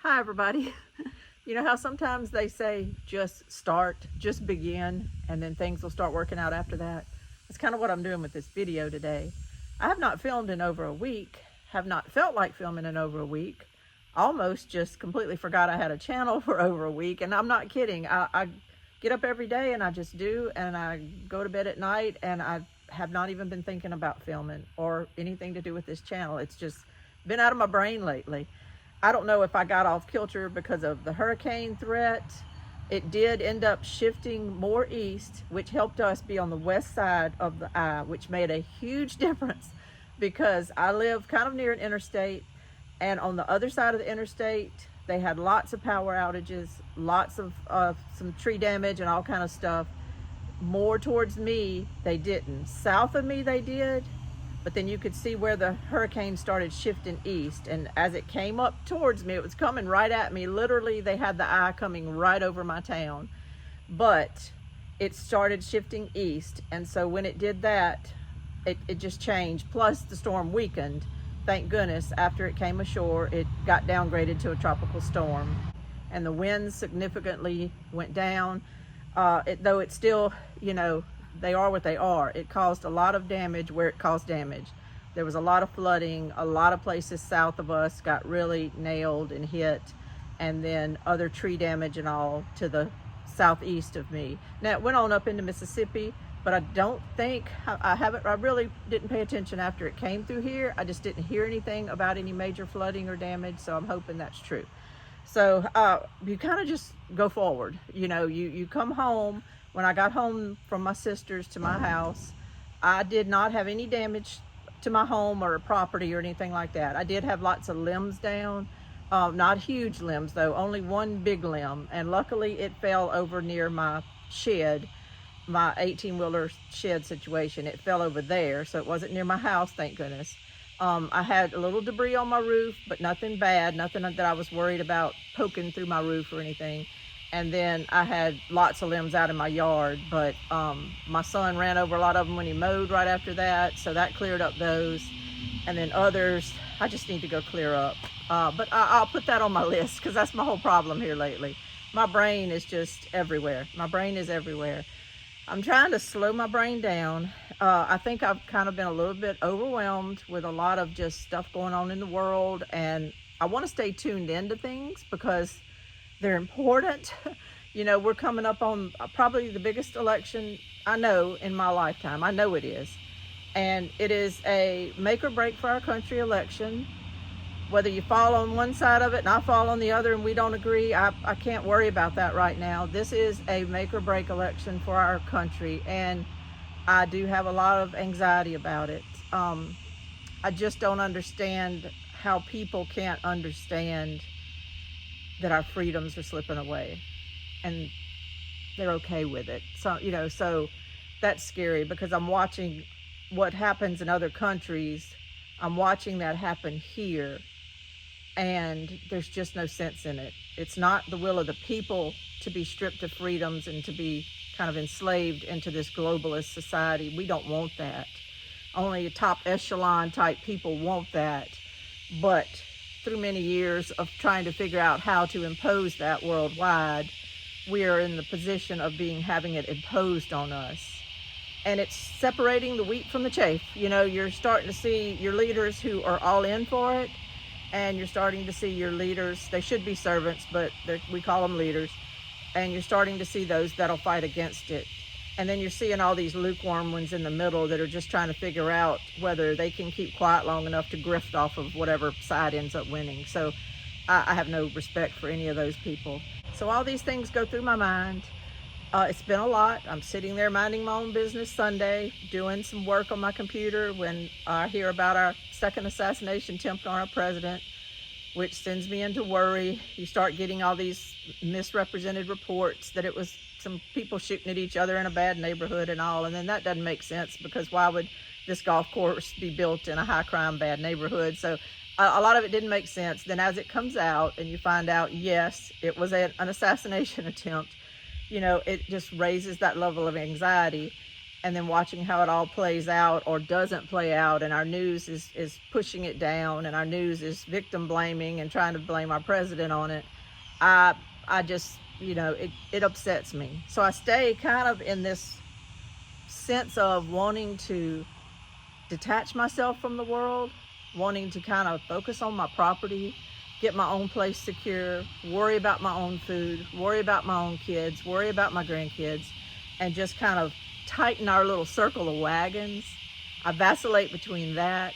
Hi, everybody. You know how sometimes they say just start, just begin, and then things will start working out after that? That's kind of what I'm doing with this video today. I have not filmed in over a week, have not felt like filming in over a week, almost just completely forgot I had a channel for over a week, and I'm not kidding. I get up every day and I just do, and I go to bed at night, and I have not even been thinking about filming or anything to do with this channel. It's just been out of my brain lately. I don't know if I got off kilter because of the hurricane threat. It did end up shifting more east, which helped us be on the west side of the eye, which made a huge difference because I live kind of near an interstate, and on the other side of the interstate, they had lots of power outages, lots of some tree damage and all kind of stuff. More towards me, they didn't. South of me, they did. But then you could see where the hurricane started shifting east, and as it came up towards me, it was coming right at me. Literally, they had the eye coming right over my town, but it started shifting east, and so when it did that, it just changed. Plus the storm weakened, thank goodness. After it came ashore, it got downgraded to a tropical storm, and the winds significantly went down. Though it's still, you know, they are what they are. It caused a lot of damage where it caused damage. There was a lot of flooding. A lot of places south of us got really nailed and hit, and then other tree damage and all to the southeast of me. Now it went on up into Mississippi, but I don't think, I really didn't pay attention after it came through here. I just didn't hear anything about any major flooding or damage, so I'm hoping that's true. So you kind of just go forward. You know, you come home. When I got home from my sister's to my house, I did not have any damage to my home or property or anything like that. I did have lots of limbs down, not huge limbs though, only one big limb, and luckily it fell over near my shed, my 18-wheeler shed situation. It fell over there, so it wasn't near my house, thank goodness. I had a little debris on my roof, but nothing bad, nothing that I was worried about poking through my roof or anything. And then I had lots of limbs out in my yard, but my son ran over a lot of them when he mowed right after that, so that cleared up those. And then others, I just need to go clear up. But I'll put that on my list because that's my whole problem here lately. My brain is just everywhere. My brain is everywhere. I'm trying to slow my brain down. I think I've kind of been a little bit overwhelmed with a lot of just stuff going on in the world, and I want to stay tuned into things because they're important. You know, we're coming up on probably the biggest election I know in my lifetime. I know it is. And it is a make or break for our country election. Whether you fall on one side of it and I fall on the other and we don't agree, I can't worry about that right now. This is a make or break election for our country, and I do have a lot of anxiety about it. I just don't understand how people can't understand that our freedoms are slipping away and they're okay with it. So, you know, so that's scary because I'm watching what happens in other countries. I'm watching that happen here, and there's just no sense in it. It's not the will of the people to be stripped of freedoms and to be kind of enslaved into this globalist society. We don't want that. Only top echelon type people want that. But through many years of trying to figure out how to impose that worldwide, we are in the position of having it imposed on us. And it's separating the wheat from the chaff. You know, you're starting to see your leaders who are all in for it, and you're starting to see your leaders, they should be servants, but we call them leaders, and you're starting to see those that'll fight against it. And then you're seeing all these lukewarm ones in the middle that are just trying to figure out whether they can keep quiet long enough to grift off of whatever side ends up winning. So I have no respect for any of those people. So all these things go through my mind. It's been a lot. I'm sitting there minding my own business Sunday, doing some work on my computer when I hear about our second assassination attempt on our president, which sends me into worry. You start getting all these misrepresented reports that it was some people shooting at each other in a bad neighborhood and all, and then that doesn't make sense because why would this golf course be built in a high crime bad neighborhood? So a lot of it didn't make sense. Then as it comes out and you find out, yes, it was an assassination attempt, you know, it just raises that level of anxiety. and then watching how it all plays out or doesn't play out, and our news is pushing it down, and our news is victim blaming and trying to blame our president on it. I just, it upsets me. So I stay kind of in this sense of wanting to detach myself from the world, wanting to kind of focus on my property, get my own place secure, worry about my own food, worry about my own kids, worry about my grandkids, and just kind of tighten our little circle of wagons. I vacillate between that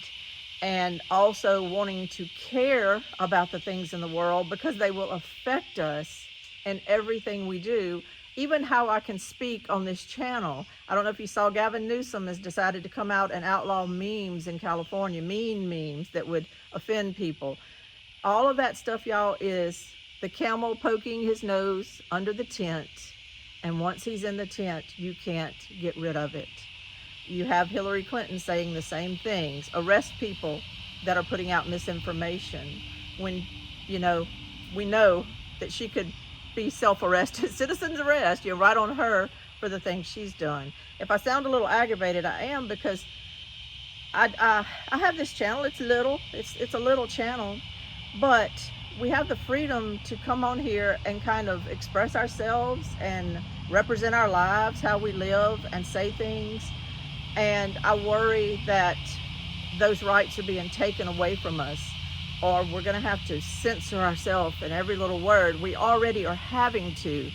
and also wanting to care about the things in the world, because they will affect us in everything we do, even how I can speak on this channel. I don't know if you saw, Gavin Newsom has decided to come out and outlaw memes in California, mean memes that would offend people. All of that stuff, y'all, is the camel poking his nose under the tent. And once he's in the tent, you can't get rid of it. You have Hillary Clinton saying the same things. Arrest people that are putting out misinformation, when, we know that she could be self-arrested, citizen's arrest, right on her for the things she's done. If I sound a little aggravated, I am, because I have this channel. It's little. It's a little channel, but we have the freedom to come on here and kind of express ourselves and represent our lives, how we live, and say things. And I worry that those rights are being taken away from us, or we're going to have to censor ourselves in every little word. We already are having to.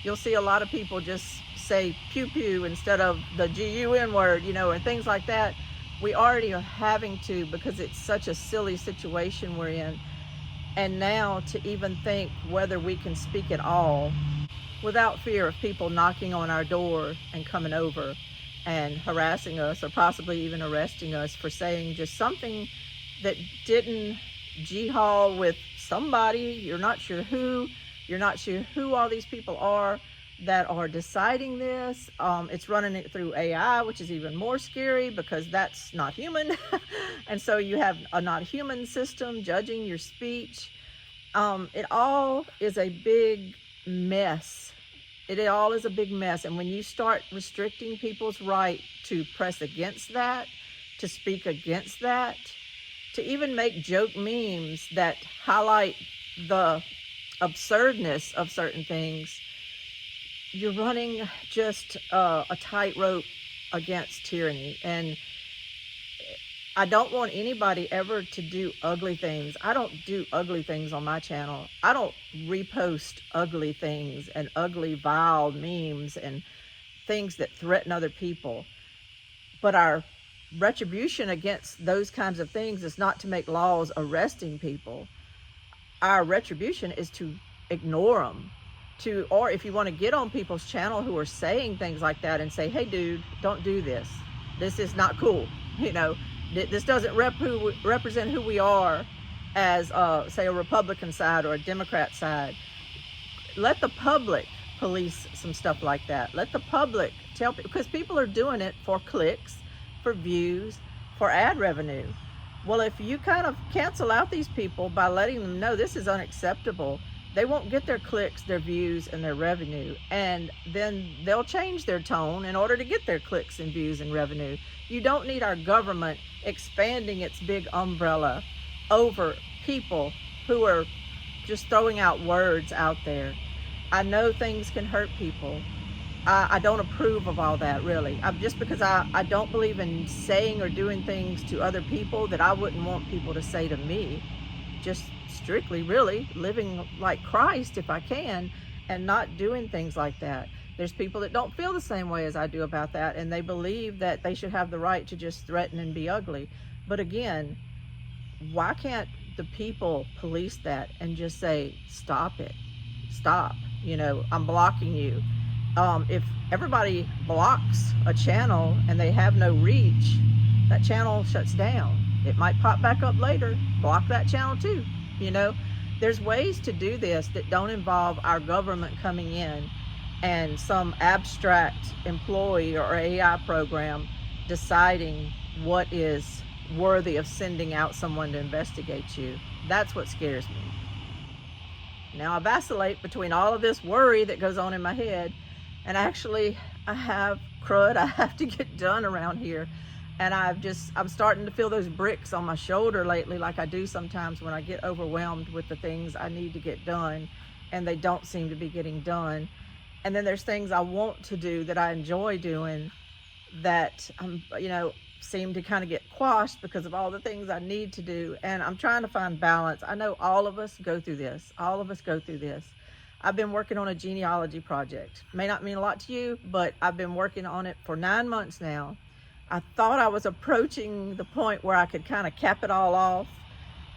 You'll see a lot of people just say pew pew instead of the GUN word, or things like that. We already are having to, because it's such a silly situation we're in. And now to even think whether we can speak at all without fear of people knocking on our door and coming over and harassing us, or possibly even arresting us for saying just something that didn't g-haul with somebody. You're not sure who all these people are that are deciding this. It's running it through AI, which is even more scary, because that's not human. And so you have a not human system judging your speech. It all is a big mess. And when you start restricting people's right to press against that, to speak against that, to even make joke memes that highlight the absurdness of certain things, you're running just a tightrope against tyranny. And I don't want anybody ever to do ugly things. I don't do ugly things on my channel. I don't repost ugly things and ugly, vile memes and things that threaten other people. But our retribution against those kinds of things is not to make laws arresting people. Our retribution is to ignore them. Or if you want to get on people's channel who are saying things like that and say, hey dude, don't do this. This is not cool. This doesn't represent who we are as, say, a Republican side or a Democrat side. Let the public police some stuff like that. Let the public tell people, because people are doing it for clicks, for views, for ad revenue. Well, if you kind of cancel out these people by letting them know this is unacceptable, they won't get their clicks, their views, and their revenue. And then they'll change their tone in order to get their clicks and views and revenue. You don't need our government expanding its big umbrella over people who are just throwing out words out there. I know things can hurt people. I don't approve of all that, really. Just because I don't believe in saying or doing things to other people that I wouldn't want people to say to me. Just strictly, really, living like Christ if I can, and not doing things like that. There's people that don't feel the same way as I do about that, and they believe that they should have the right to just threaten and be ugly. But again, why can't the people police that and just say, stop it, stop, I'm blocking you. If everybody blocks a channel and they have no reach, that channel shuts down. It might pop back up later. Block that channel too. There's ways to do this that don't involve our government coming in and some abstract employee or AI program deciding what is worthy of sending out someone to investigate you. That's what scares me. Now I vacillate between all of this worry that goes on in my head And actually, I have crud I have to get done around here. And I'm starting to feel those bricks on my shoulder lately, like I do sometimes when I get overwhelmed with the things I need to get done and they don't seem to be getting done. And then there's things I want to do that I enjoy doing that seem to kind of get quashed because of all the things I need to do. And I'm trying to find balance. I know all of us go through this. All of us go through this. I've been working on a genealogy project. May not mean a lot to you, but I've been working on it for 9 months now. I thought I was approaching the point where I could kind of cap it all off,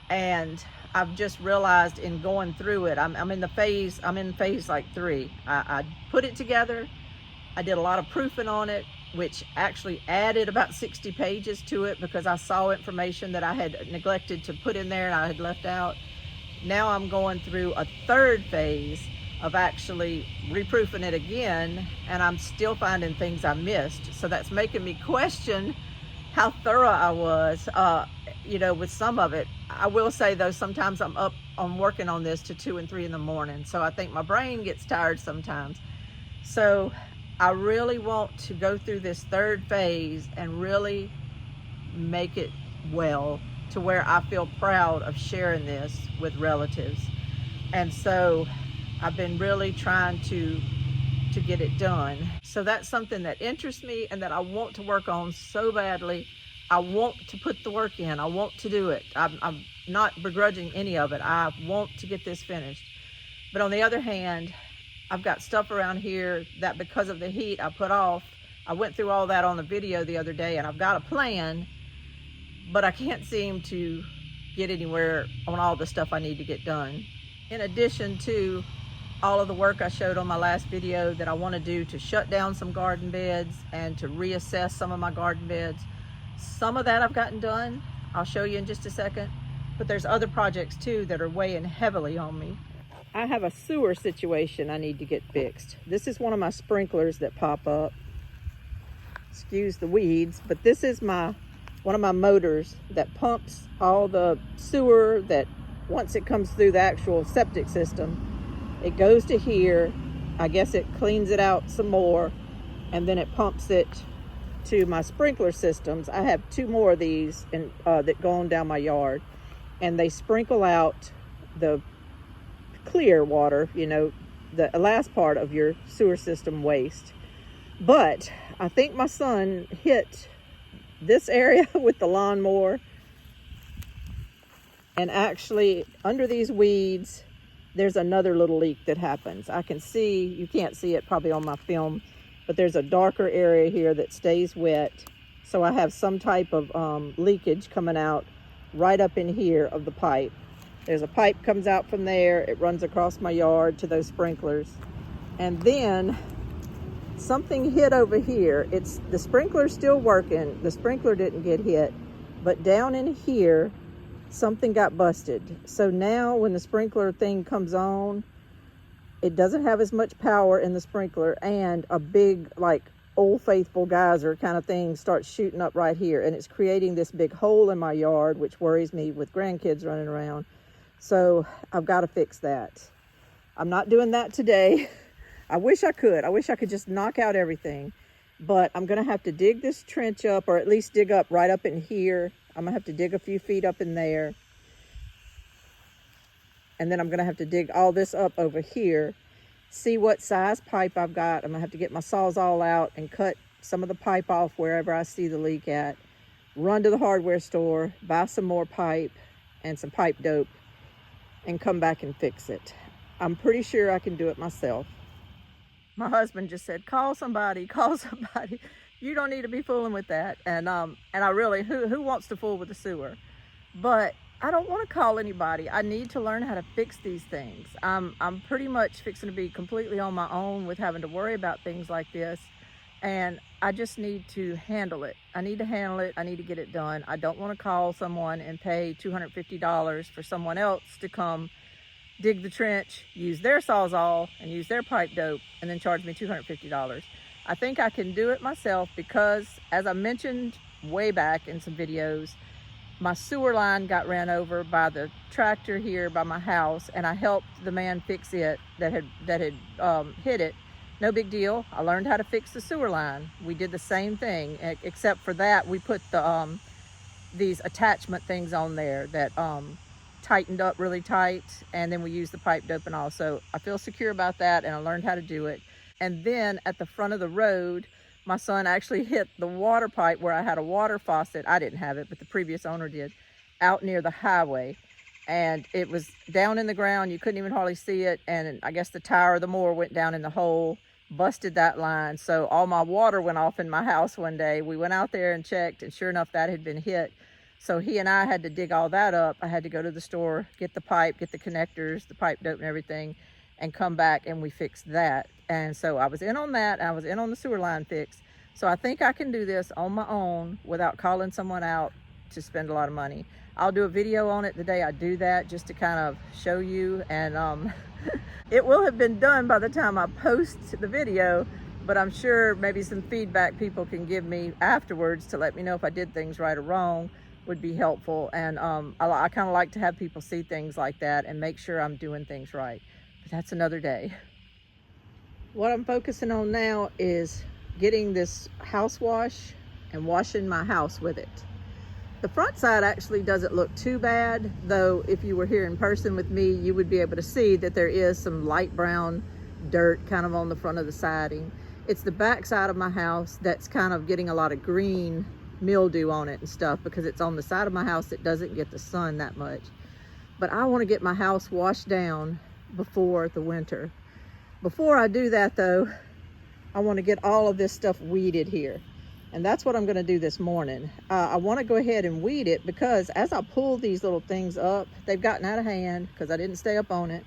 and I've just realized in going through it, I'm in phase like 3. I put it together. I did a lot of proofing on it, which actually added about 60 pages to it because I saw information that I had neglected to put in there and I had left out. Now I'm going through a 3rd phase of actually reproofing it again, and I'm still finding things I missed. So that's making me question how thorough I was, with some of it. I will say though, sometimes I'm working on this to 2 and 3 in the morning. So I think my brain gets tired sometimes. So I really want to go through this 3rd phase and really make it well to where I feel proud of sharing this with relatives. And so I've been really trying to get it done. So that's something that interests me and that I want to work on so badly. I want to put the work in. I want to do it. I'm not begrudging any of it. I want to get this finished. But on the other hand, I've got stuff around here that because of the heat I put off. I went through all that on the video the other day, and I've got a plan, but I can't seem to get anywhere on all the stuff I need to get done. In addition to all of the work I showed on my last video that I want to do to shut down some garden beds and to reassess some of my garden beds. Some of that I've gotten done. I'll show you in just a second. But there's other projects too that are weighing heavily on me. I have a sewer situation I need to get fixed. This is one of my sprinklers that pop up. Excuse the weeds, but this is one of my motors that pumps all the sewer that once it comes through the actual septic system, it goes to here. I guess it cleans it out some more, and then it pumps it to my sprinkler systems. I have 2 more of these that go on down my yard, and they sprinkle out the clear water, the last part of your sewer system waste. But I think my son hit this area with the lawnmower, and actually under these weeds there's another little leak that happens. I can see, you can't see it probably on my film, but there's a darker area here that stays wet. So I have some type of leakage coming out right up in here of the pipe. There's a pipe comes out from there. It runs across my yard to those sprinklers. And then something hit over here. The sprinkler's still working. The sprinkler didn't get hit, but down in here, something got busted. So now when the sprinkler thing comes on, it doesn't have as much power in the sprinkler, and a big, like, Old Faithful geyser kind of thing starts shooting up right here, and it's creating this big hole in my yard, which worries me with grandkids running around. So I've got to fix that. I'm not doing that today. I wish I could. I wish I could just knock out everything, but I'm going to have to dig this trench up, or at least dig up right up in here. I'm gonna have to dig a few feet up in there. And then I'm gonna have to dig all this up over here, see what size pipe I've got. I'm gonna have to get my Sawzall out and cut some of the pipe off wherever I see the leak at. Run to the hardware store, buy some more pipe and some pipe dope, and come back and fix it. I'm pretty sure I can do it myself. My husband just said, call somebody, call somebody. You don't need to be fooling with that. And I really, who wants to fool with the sewer? But I don't want to call anybody. I need to learn how to fix these things. I'm pretty much fixing to be completely on my own with having to worry about things like this. And I just need to handle it. I need to handle it. I need to get it done. I don't want to call someone and pay $250 for someone else to come dig the trench, use their Sawzall and use their pipe dope, and then charge me $250. I think I can do it myself because, as I mentioned way back in some videos, my sewer line got ran over by the tractor here by my house, and I helped the man fix it that had hit it. No big deal. I learned how to fix the sewer line. We did the same thing, except for that we put the these attachment things on there that tightened up really tight, and then we used the pipe dope and all. So I feel secure about that, and I learned how to do it. And then at the front of the road, my son actually hit the water pipe where I had a water faucet. I didn't have it, but the previous owner did, out near the highway. And it was down in the ground. You couldn't even hardly see it. And I guess the tire of the mower went down in the hole, busted that line. So all my water went off in my house one day. We went out there and checked, and sure enough, that had been hit. So he and I had to dig all that up. I had to go to the store, get the pipe, get the connectors, the pipe dope and everything, and come back, and we fixed that. And so I was in on that, and I was in on the sewer line fix. So I think I can do this on my own without calling someone out to spend a lot of money. I'll do a video on it the day I do that, just to kind of show you. And it will have been done by the time I post the video, but I'm sure maybe some feedback people can give me afterwards to let me know if I did things right or wrong would be helpful. And I kind of like to have people see things like that and make sure I'm doing things right. But that's another day. What I'm focusing on now is getting this house wash and washing my house with it. The front side actually doesn't look too bad, though if you were here in person with me, you would be able to see that there is some light brown dirt kind of on the front of the siding. It's the back side of my house that's kind of getting a lot of green mildew on it and stuff, because it's on the side of my house that doesn't get the sun that much. But I want to get my house washed down before the winter. Before I do that though, I want to get all of this stuff weeded here. And that's what I'm going to do this morning. I want to go ahead and weed it, because as I pull these little things up, they've gotten out of hand because I didn't stay up on it.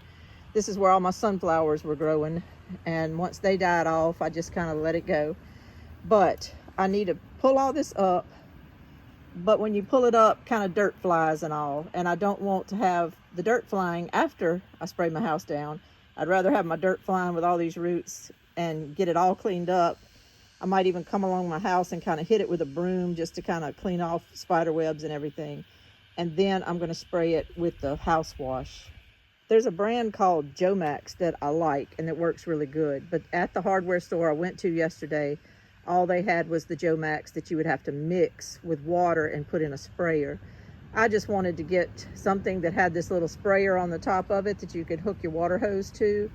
This is where all my sunflowers were growing. And once they died off, I just kind of let it go. But I need to pull all this up. But when you pull it up, kind of dirt flies and all. And I don't want to have the dirt flying after I spray my house down. I'd rather have my dirt flying with all these roots and get it all cleaned up. I might even come along my house and kind of hit it with a broom just to kind of clean off spider webs and everything. And then I'm going to spray it with the house wash. There's a brand called Jomax that I like, and it works really good. But at the hardware store I went to yesterday, all they had was the Jomax that you would have to mix with water and put in a sprayer. I just wanted to get something that had this little sprayer on the top of it that you could hook your water hose to.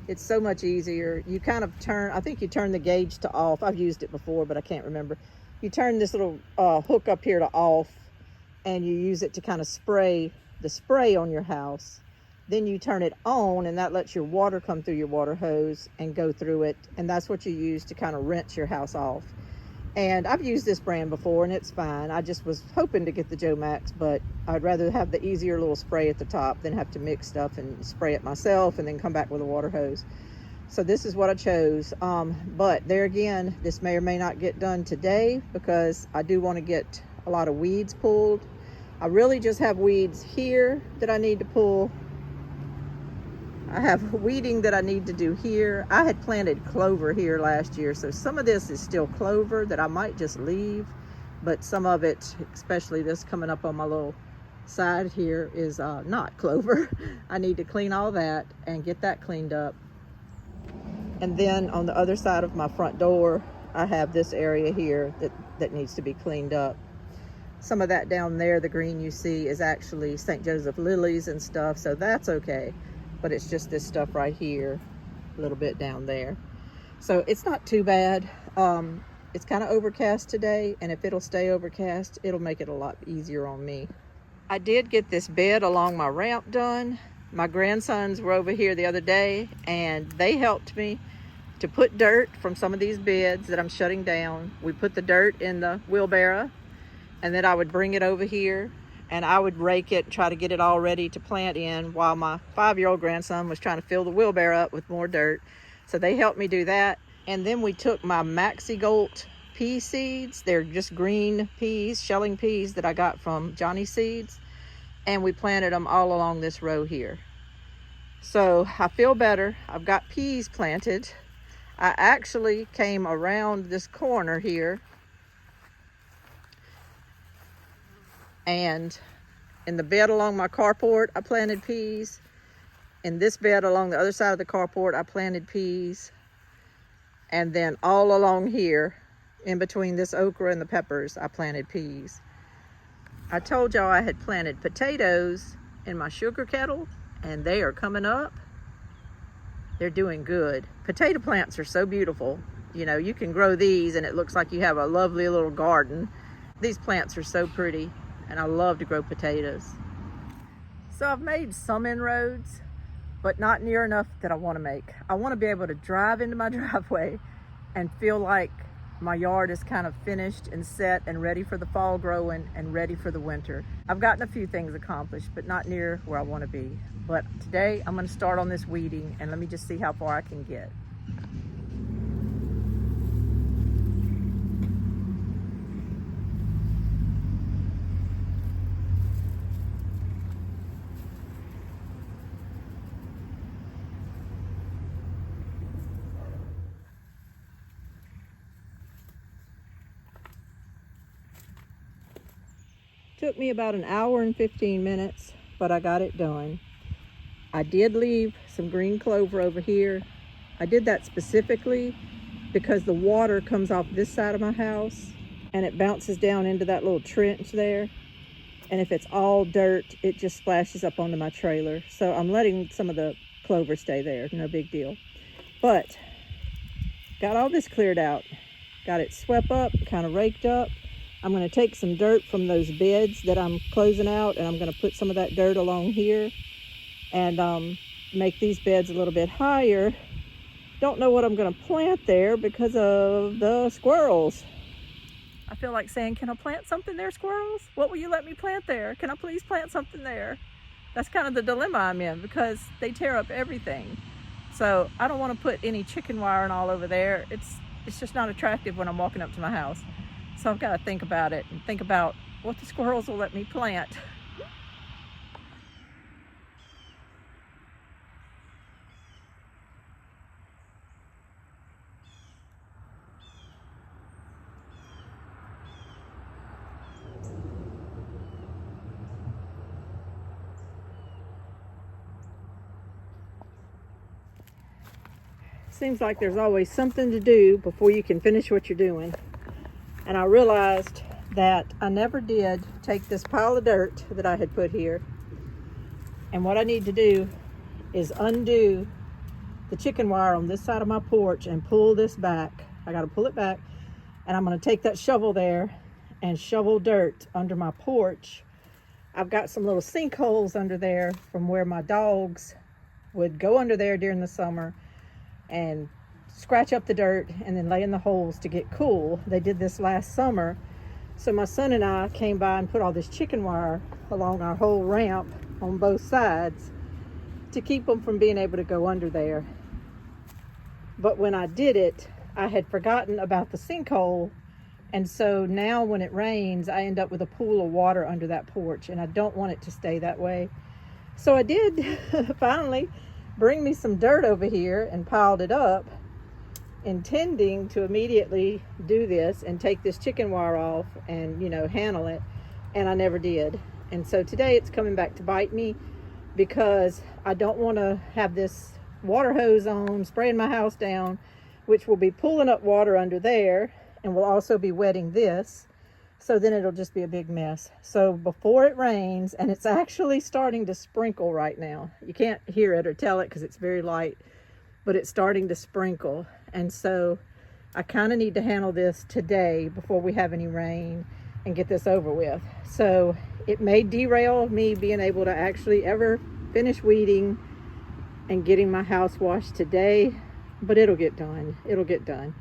It's so much easier. You kind of turn, I think you turn the gauge to off. I've used it before, but I can't remember. You turn this little hook up here to off, and you use it to kind of spray the spray on your house. Then you turn it on, and that lets your water come through your water hose and go through it. And that's what you use to kind of rinse your house off. And I've used this brand before, and it's fine. I just was hoping to get the Jomax, but I'd rather have the easier little spray at the top than have to mix stuff and spray it myself and then come back with a water hose. So this is what I chose. But there again, this may or may not get done today, because I do want to get a lot of weeds pulled. I really just have weeds here that I need to pull. I have weeding that I need to do here. I had planted clover here last year, so some of this is still clover that I might just leave, but some of it, especially this coming up on my little side here, is not clover. I need to clean all that and get that cleaned up. And then on the other side of my front door, I have this area here that needs to be cleaned up. Some of that down there, the green you see, is actually St. Joseph lilies and stuff, so that's okay. But it's just this stuff right here, a little bit down there. So it's not too bad. It's kind of overcast today, and if it'll stay overcast, it'll make it a lot easier on me. I did get this bed along my ramp done. My grandsons were over here the other day, and they helped me to put dirt from some of these beds that I'm shutting down. We put the dirt in the wheelbarrow, and then I would bring it over here, and I would rake it, try to get it all ready to plant in, while my 5-year-old grandson was trying to fill the wheelbarrow up with more dirt. So they helped me do that. And then we took my Maxi-Gold pea seeds. They're just green peas, shelling peas that I got from Johnny Seeds. And we planted them all along this row here. So I feel better. I've got peas planted. I actually came around this corner here, and in the bed along my carport, I planted peas. In this bed along the other side of the carport, I planted peas. And then all along here, in between this okra and the peppers, I planted peas. I told y'all I had planted potatoes in my sugar kettle, and they are coming up. They're doing good. Potato plants are so beautiful. You know, you can grow these and it looks like you have a lovely little garden. These plants are so pretty, and I love to grow potatoes. So I've made some inroads, but not near enough that I want to make. I want to be able to drive into my driveway and feel like my yard is kind of finished and set and ready for the fall growing and ready for the winter. I've gotten a few things accomplished, but not near where I want to be. But today I'm going to start on this weeding, and let me just see how far I can get. Took me about an hour and 15 minutes, but I got it done. I did leave some green clover over here. I did that specifically because the water comes off this side of my house and it bounces down into that little trench there. And if it's all dirt, it just splashes up onto my trailer. So I'm letting some of the clover stay there, no big deal. But got all this cleared out. Got it swept up, kind of raked up. I'm going to take some dirt from those beds that I'm closing out, and I'm going to put some of that dirt along here and make these beds a little bit higher. Don't know what I'm going to plant there because of the squirrels. I feel like saying, can I plant something there, squirrels? What will you let me plant there? Can I please plant something there? That's kind of the dilemma I'm in because they tear up everything. So I don't want to put any chicken wire and all over there. It's just not attractive when I'm walking up to my house. So I've got to think about it and think about what the squirrels will let me plant. Seems like there's always something to do before you can finish what you're doing. And I realized that I never did take this pile of dirt that I had put here. And what I need to do is undo the chicken wire on this side of my porch and pull this back. I got to pull it back, and I'm going to take that shovel there and shovel dirt under my porch. I've got some little sinkholes under there from where my dogs would go under there during the summer and scratch up the dirt and then lay in the holes to get cool. They did this last summer. So my son and I came by and put all this chicken wire along our whole ramp on both sides to keep them from being able to go under there. But when I did it, I had forgotten about the sinkhole. And so now when it rains, I end up with a pool of water under that porch, and I don't want it to stay that way. So I did finally bring me some dirt over here and piled it up, intending to immediately do this and take this chicken wire off and, you know, handle it. And I never did. And so today it's coming back to bite me because I don't want to have this water hose on, spraying my house down, which will be pulling up water under there and will also be wetting this. So then it'll just be a big mess. So before it rains, and it's actually starting to sprinkle right now. You can't hear it or tell it because it's very light, but it's starting to sprinkle. And so I kind of need to handle this today before we have any rain and get this over with. So it may derail me being able to actually ever finish weeding and getting my house washed today, but it'll get done. It'll get done.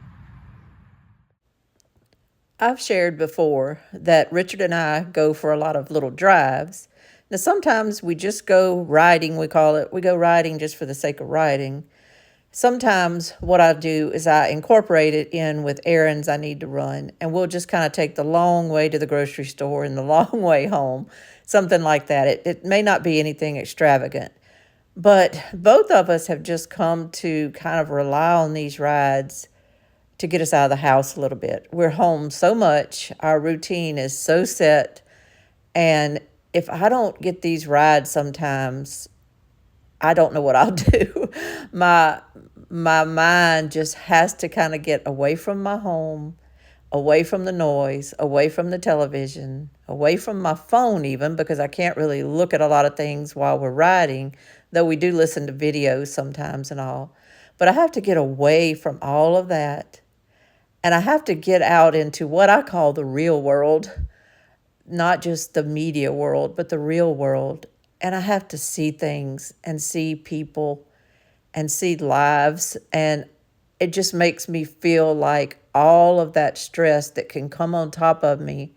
I've shared before that Richard and I go for a lot of little drives. Now, sometimes we just go riding, we call it. We go riding just for the sake of riding. Sometimes what I do is I incorporate it in with errands I need to run, and we'll just kind of take the long way to the grocery store and the long way home, something like that. It may not be anything extravagant, but both of us have just come to kind of rely on these rides to get us out of the house a little bit. We're home so much. Our routine is so set. And if I don't get these rides sometimes, I don't know what I'll do. My my mind just has to kind of get away from my home, away from the noise, away from the television, away from my phone even, because I can't really look at a lot of things while we're riding, though we do listen to videos sometimes and all. But I have to get away from all of that. And I have to get out into what I call the real world, not just the media world, but the real world. And I have to see things and see people and see lives. And it just makes me feel like all of that stress that can come on top of me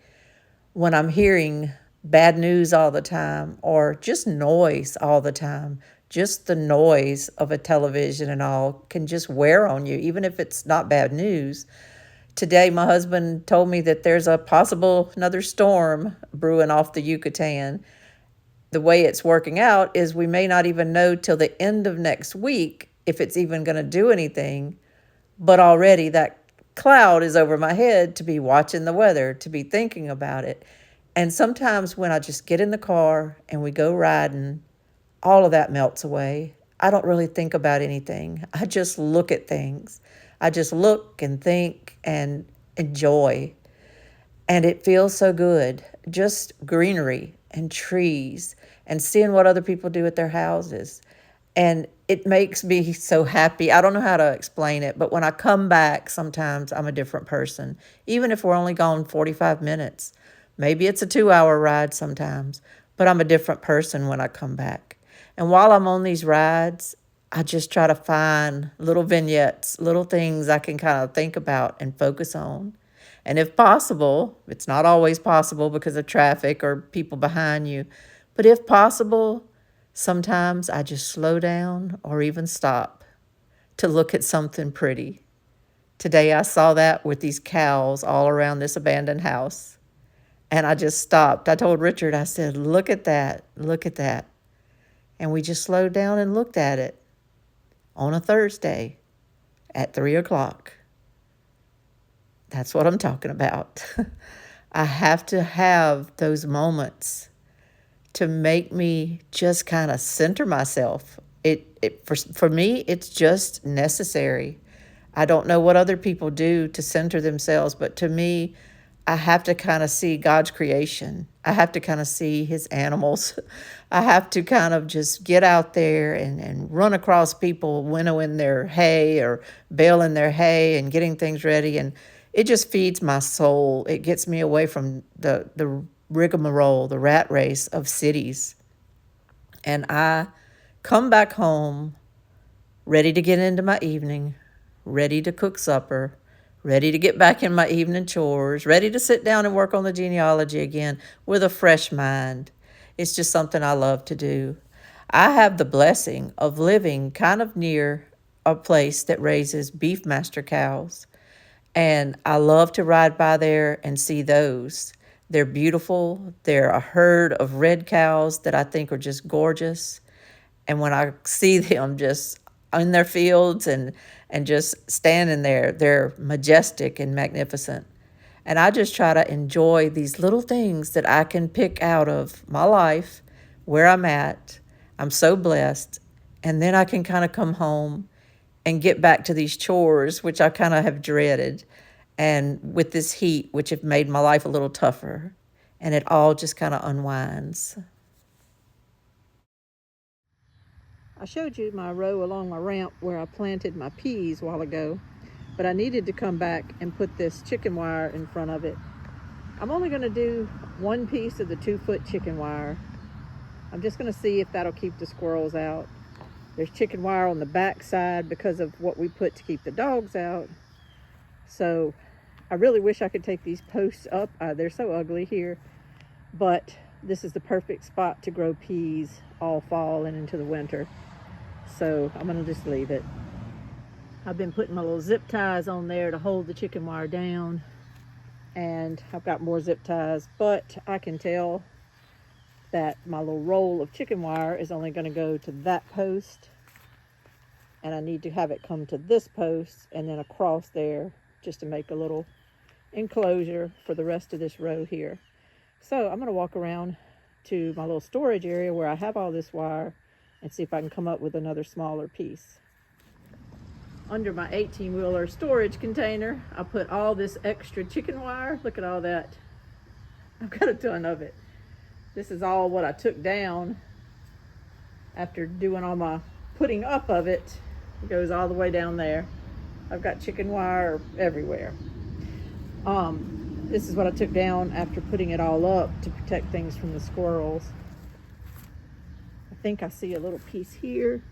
when I'm hearing bad news all the time or just noise all the time. Just the noise of a television and all can just wear on you, even if it's not bad news. Today, my husband told me that there's a possible another storm brewing off the Yucatan. The way it's working out is we may not even know till the end of next week if it's even going to do anything. But already that cloud is over my head to be watching the weather, to be thinking about it. And sometimes when I just get in the car and we go riding, all of that melts away. I don't really think about anything. I just look at things. I just look and think and enjoy. And it feels so good. Just greenery and trees and seeing what other people do at their houses. And it makes me so happy. I don't know how to explain it, but when I come back, sometimes I'm a different person. Even if we're only gone 45 minutes. Maybe it's a 2-hour ride sometimes, but I'm a different person when I come back. And while I'm on these rides, I just try to find little vignettes, little things I can kind of think about and focus on. And if possible, it's not always possible because of traffic or people behind you, but if possible, sometimes I just slow down or even stop to look at something pretty. Today I saw that with these cows all around this abandoned house. And I just stopped. I told Richard, I said, look at that, look at that. And we just slowed down and looked at it on a Thursday at 3 o'clock. That's what I'm talking about. I have to have those moments to make me just kind of center myself. For me, it's just necessary. I don't know what other people do to center themselves, but to me, I have to kind of see God's creation. I have to kind of see his animals. I have to kind of just get out there and run across people winnowing their hay or baling their hay and getting things ready. And it just feeds my soul. It gets me away from the rigmarole, the rat race of cities. And I come back home ready to get into my evening, ready to cook supper, ready to get back in my evening chores, ready to sit down and work on the genealogy again with a fresh mind. It's just something I love to do. I have the blessing of living kind of near a place that raises beef master cows. And I love to ride by there and see those. They're beautiful. They're a herd of red cows that I think are just gorgeous. And when I see them just in their fields and just standing there, they're majestic and magnificent. And I just try to enjoy these little things that I can pick out of my life, where I'm at. I'm so blessed. And then I can kind of come home and get back to these chores, which I kind of have dreaded, and with this heat, which have made my life a little tougher. And it all just kind of unwinds. I showed you my row along my ramp where I planted my peas a while ago, but I needed to come back and put this chicken wire in front of it. I'm only going to do one piece of the 2-foot chicken wire. I'm just going to see if that'll keep the squirrels out. There's chicken wire on the back side because of what we put to keep the dogs out. So I really wish I could take these posts up. They're so ugly here, but this is the perfect spot to grow peas all fall and into the winter. So I'm gonna just leave it. I've been putting my little zip ties on there to hold the chicken wire down, and I've got more zip ties, but I can tell that my little roll of chicken wire is only going to go to that post, and I need to have it come to this post and then across there just to make a little enclosure for the rest of this row here. So I'm going to walk around to my little storage area where I have all this wire and see if I can come up with another smaller piece. under my 18-wheeler storage container, I put all this extra chicken wire. Look at all that. I've got a ton of it. This is all what I took down after doing all my putting up of it. It goes all the way down there. I've got chicken wire everywhere. This is what I took down after putting it all up to protect things from the squirrels. I think I see a little piece here.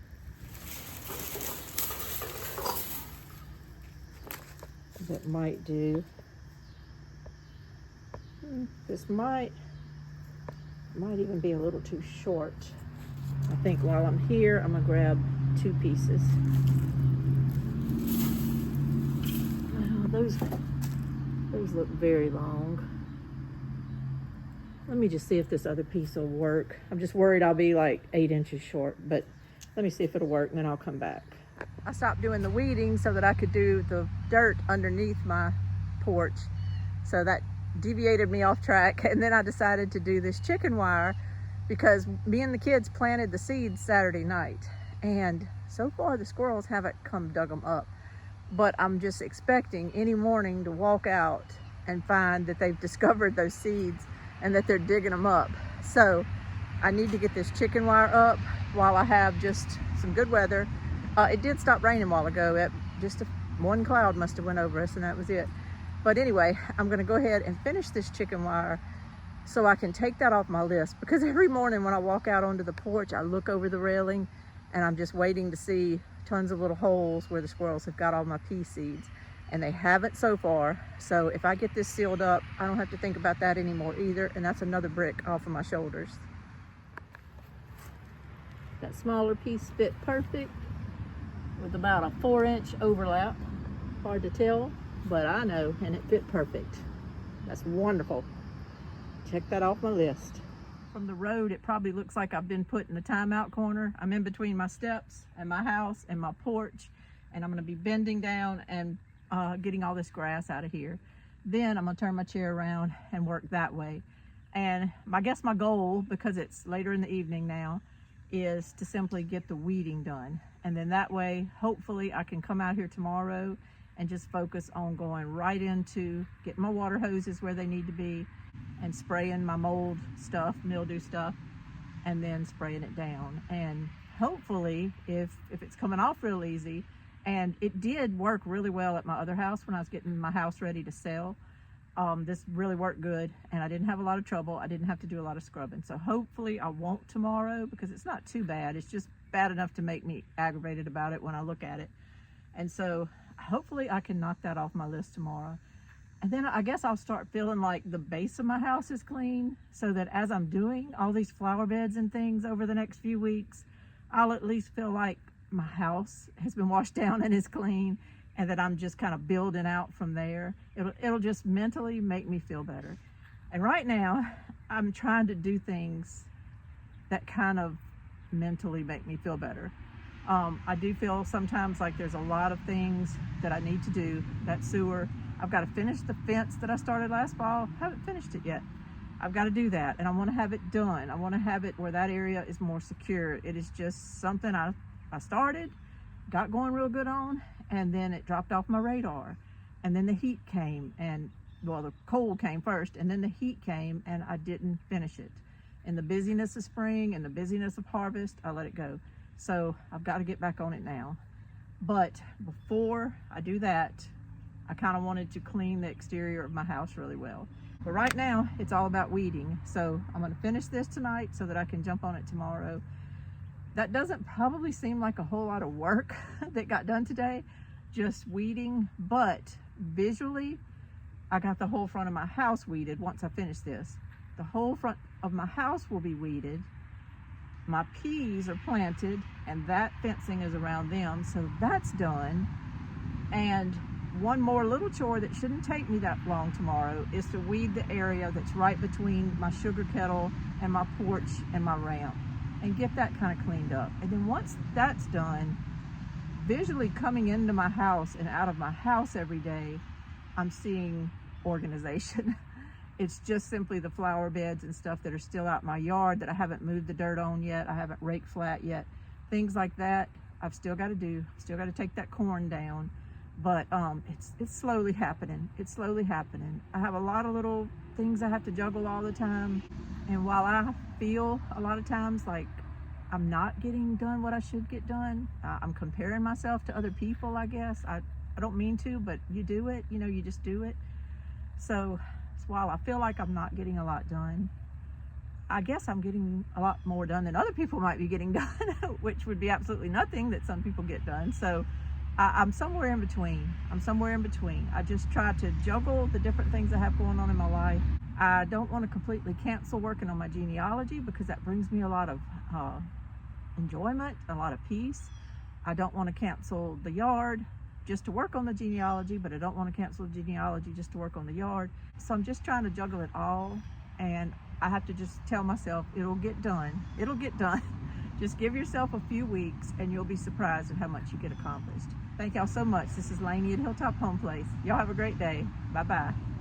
That might do. This might even be a little too short. I think while I'm here, I'm gonna grab 2 pieces. Wow, those look very long. Let me just see if this other piece will work. I'm just worried I'll be like 8 inches short, but let me see if it'll work and then I'll come back. I stopped doing the weeding so that I could do the dirt underneath my porch. So that deviated me off track, and then I decided to do this chicken wire because me and the kids planted the seeds Saturday night, and so far the squirrels haven't come dug them up. But I'm just expecting any morning to walk out and find that they've discovered those seeds and that they're digging them up. So I need to get this chicken wire up while I have just some good weather. It did stop raining a while ago. One cloud must have went over us and that was it. But anyway, I'm gonna go ahead and finish this chicken wire so I can take that off my list, because every morning when I walk out onto the porch, I look over the railing and I'm just waiting to see tons of little holes where the squirrels have got all my pea seeds, and they haven't so far. So if I get this sealed up, I don't have to think about that anymore either, and that's another brick off of my shoulders. That smaller piece fit perfect with about a 4-inch overlap. Hard to tell, but I know, and it fit perfect. That's wonderful. Check that off my list. From the road, it probably looks like I've been put in the timeout corner. I'm in between my steps and my house and my porch, and I'm gonna be bending down and getting all this grass out of here. Then I'm gonna turn my chair around and work that way. And I guess my goal, because it's later in the evening now, is to simply get the weeding done. And then that way, hopefully I can come out here tomorrow and just focus on going right into getting my water hoses where they need to be and spraying my mold stuff, mildew stuff, and then spraying it down. And hopefully, if it's coming off real easy, and it did work really well at my other house when I was getting my house ready to sell, this really worked good, and I didn't have a lot of trouble. I didn't have to do a lot of scrubbing. So hopefully I won't tomorrow, because it's not too bad. It's just bad enough to make me aggravated about it when I look at it. And so hopefully I can knock that off my list tomorrow. And then I guess I'll start feeling like the base of my house is clean, so that as I'm doing all these flower beds and things over the next few weeks, I'll at least feel like my house has been washed down and is clean, and that I'm just kind of building out from there. It'll just mentally make me feel better. And right now, I'm trying to do things that kind of mentally make me feel better. I do feel sometimes like there's a lot of things that I need to do. That sewer, I've got to finish the fence that I started last fall. I haven't finished it yet. I've got to do that, and I want to have it done. I want to have it where that area is more secure. It is just something I started, got going real good on, and then it dropped off my radar. And then the heat came, and well, the cold came first, and then the heat came, and I didn't finish it. In the busyness of spring and the busyness of harvest, I let it go. So I've got to get back on it now. But before I do that, I kind of wanted to clean the exterior of my house really well. But right now, it's all about weeding. So I'm going to finish this tonight so that I can jump on it tomorrow. That doesn't probably seem like a whole lot of work that got done today, just weeding, but visually, I got the whole front of my house weeded once I finish this. The whole front of my house will be weeded. My peas are planted, and that fencing is around them, so that's done. And one more little chore that shouldn't take me that long tomorrow is to weed the area that's right between my sugar kettle and my porch and my ramp, and get that kind of cleaned up. And then once that's done, visually coming into my house and out of my house every day, I'm seeing organization. It's just simply the flower beds and stuff that are still out in my yard that I haven't moved the dirt on yet. I haven't raked flat yet. Things like that, I've still got to take that corn down. But it's slowly happening. It's slowly happening. I have a lot of little things I have to juggle all the time. And while I feel a lot of times like I'm not getting done what I should get done, I'm comparing myself to other people, I guess. I don't mean to, but you do it. You know, you just do it. So while I feel like I'm not getting a lot done, I guess I'm getting a lot more done than other people might be getting done, which would be absolutely nothing that some people get done. So I'm somewhere in between. I just try to juggle the different things I have going on in my life. I don't want to completely cancel working on my genealogy because that brings me a lot of enjoyment, a lot of peace. I don't want to cancel the yard just to work on the genealogy, but I don't want to cancel the genealogy just to work on the yard. So I'm just trying to juggle it all, and I have to just tell myself it'll get done. It'll get done. Just give yourself a few weeks and you'll be surprised at how much you get accomplished. Thank y'all so much. This is Lainey at Hilltop Home Place. Y'all have a great day. Bye-bye.